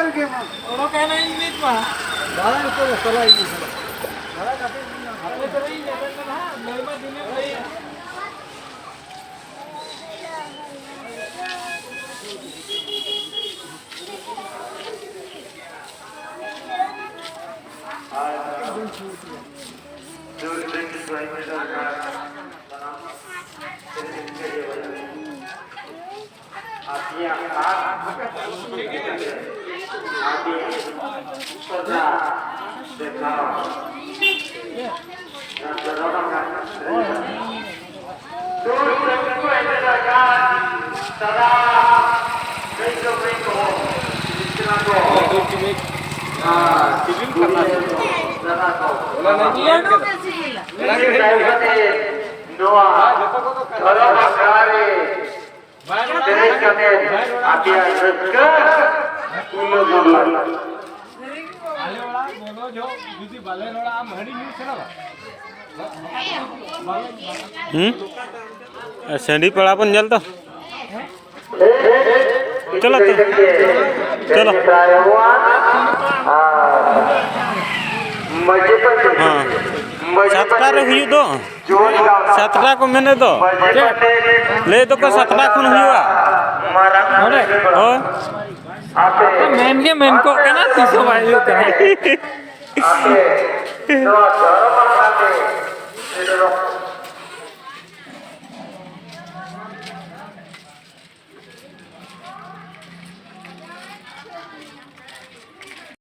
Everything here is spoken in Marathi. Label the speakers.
Speaker 1: Orang kena ini mah. Barang itu salah ini. Barang tapi apa tadi ini kan memang dunia lain.
Speaker 2: Sandy पड़ा अपन जल तो चलो तो चलो हाँ सातटा रे हुई दो सातटा को मैंने दो ले तो को सातटा खुन हुआ
Speaker 1: मेन को कहना 300 वाली कहना